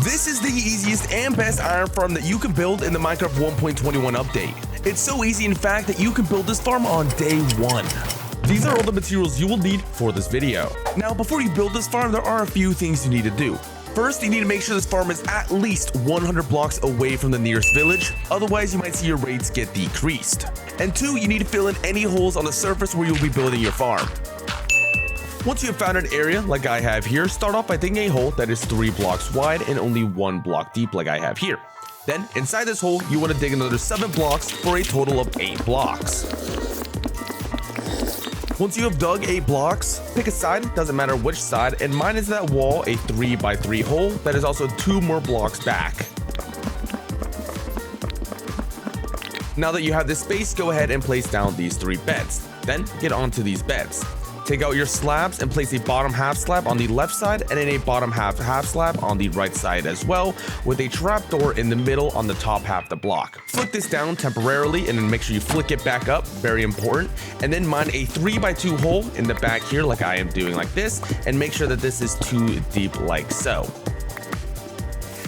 This is the easiest and best iron farm that you can build in the Minecraft 1.21 update. It's so easy in fact that you can build this farm on day 1. These are all the materials you will need for this video. Now before you build this farm, there are a few things you need to do. First, you need to make sure this farm is at least 100 blocks away from the nearest village, otherwise you might see your rates get decreased. And 2, you need to fill in any holes on the surface where you'll be building your farm. Once you have found an area like I have here, start off by digging a hole that is 3 blocks wide and only 1 block deep like I have here. Then, inside this hole, you want to dig another 7 blocks for a total of 8 blocks. Once you have dug 8 blocks, pick a side, doesn't matter which side, and mine is that wall a 3x3 hole that is also 2 more blocks back. Now that you have this space, go ahead and place down these 3 beds. Then get onto these beds. Take out your slabs and place a bottom half slab on the left side and then a bottom half slab on the right side as well, with a trapdoor in the middle on the top half of the block. Flick this down temporarily and then make sure you flick it back up, very important, and then mine a 3x2 hole in the back here like I am doing like this, and make sure that this is 2 deep like so.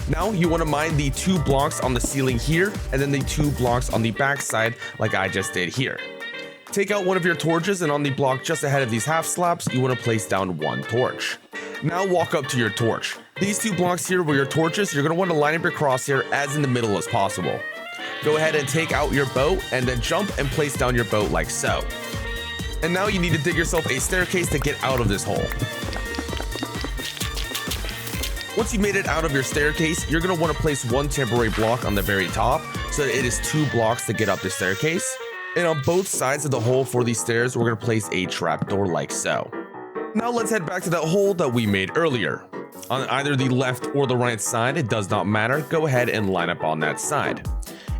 Now you want to mine the 2 blocks on the ceiling here and then the 2 blocks on the back side like I just did here. Take out one of your torches, and on the block just ahead of these half slabs, you want to place down 1 torch. Now walk up to your torch. These 2 blocks here were your torches. You're going to want to line up your crosshair as in the middle as possible. Go ahead and take out your boat and then jump and place down your boat like so. And now you need to dig yourself a staircase to get out of this hole. Once you made it out of your staircase, you're going to want to place 1 temporary block on the very top so that it is 2 blocks to get up the staircase. And on both sides of the hole for these stairs, we're going to place a trapdoor like so. Now let's head back to that hole that we made earlier. On either the left or the right side, it does not matter. Go ahead and line up on that side.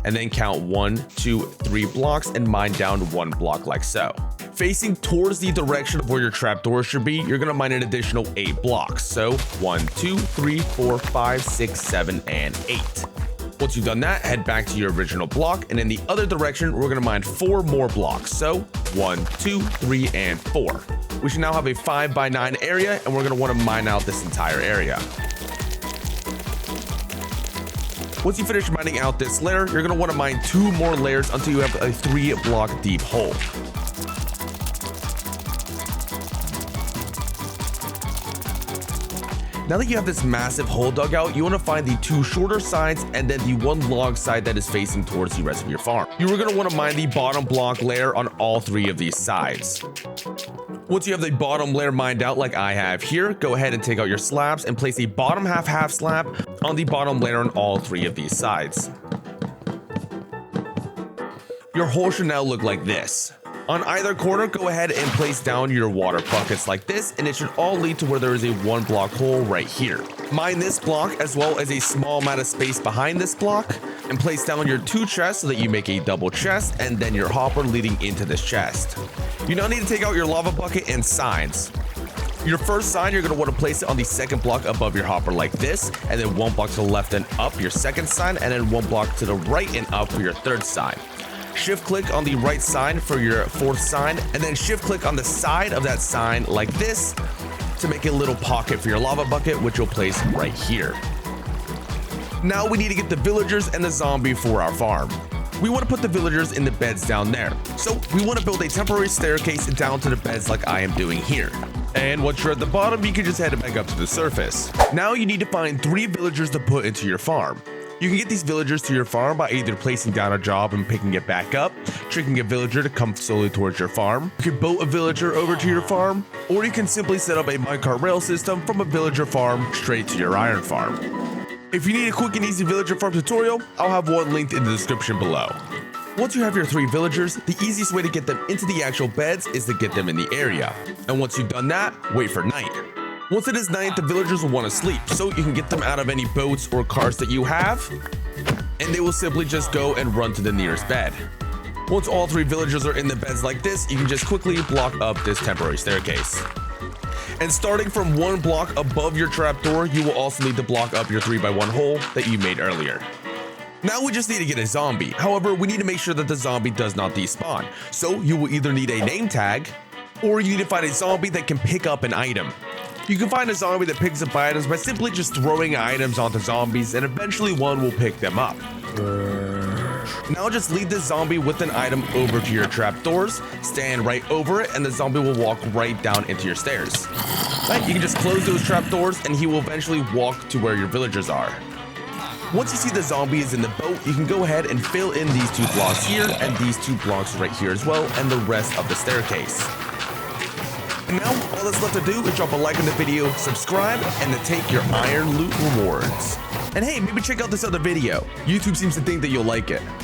And then count 1, 2, 3 blocks and mine down 1 block like so. Facing towards the direction of where your trapdoor should be, you're going to mine an additional 8 blocks. So 1, 2, 3, 4, 5, 6, 7, and 8. Once you've done that, head back to your original block, and in the other direction, we're going to mine 4 more blocks. So 1, 2, 3, and 4. We should now have a 5x9 area, and we're going to want to mine out this entire area. Once you finish mining out this layer, you're going to want to mine 2 more layers until you have a 3 block deep hole. Now that you have this massive hole dug out, you want to find the 2 shorter sides and then the 1 long side that is facing towards the rest of your farm. You are going to want to mine the bottom block layer on all 3 of these sides. Once you have the bottom layer mined out like I have here, go ahead and take out your slabs and place a bottom half slab on the bottom layer on all 3 of these sides. Your hole should now look like this. On either corner, go ahead and place down your water buckets like this, and it should all lead to where there is a 1 block hole right here. Mine this block as well as a small amount of space behind this block, and place down your 2 chests so that you make a double chest, and then your hopper leading into this chest. You now need to take out your lava bucket and signs. Your first sign, you're going to want to place it on the 2nd block above your hopper like this, and then 1 block to the left and up your 2nd sign, and then 1 block to the right and up for your 3rd sign. Shift click on the right side for your 4th sign, and then shift click on the side of that sign like this to make a little pocket for your lava bucket, which you'll place right here. Now we need to get the villagers and the zombie for our farm. We want to put the villagers in the beds down there. So we want to build a temporary staircase down to the beds like I am doing here. And once you're at the bottom, you can just head back up to the surface. Now you need to find 3 villagers to put into your farm. You can get these villagers to your farm by either placing down a job and picking it back up, tricking a villager to come slowly towards your farm. You can boat a villager over to your farm, or you can simply set up a minecart rail system from a villager farm straight to your iron farm. If you need a quick and easy villager farm tutorial, I'll have one linked in the description below. Once you have your 3 villagers, the easiest way to get them into the actual beds is to get them in the area. And once you've done that, wait for night. Once it is night, the villagers will want to sleep, so you can get them out of any boats or cars that you have, and they will simply just go and run to the nearest bed. Once all 3 villagers are in the beds like this, you can just quickly block up this temporary staircase. And starting from 1 block above your trapdoor, you will also need to block up your 3x1 hole that you made earlier. Now we just need to get a zombie. However, we need to make sure that the zombie does not despawn. So you will either need a name tag, or you need to find a zombie that can pick up an item. You can find a zombie that picks up items by simply just throwing items onto zombies, and eventually one will pick them up. Now just lead this zombie with an item over to your trapdoors, stand right over it, and the zombie will walk right down into your stairs. Right, you can just close those trapdoors and he will eventually walk to where your villagers are. Once you see the zombie is in the boat, you can go ahead and fill in these 2 blocks here and these 2 blocks right here as well, and the rest of the staircase. And now all that's left to do is drop a like on the video, subscribe, and to take your iron loot rewards. And hey, maybe check out this other video. YouTube seems to think that you'll like it.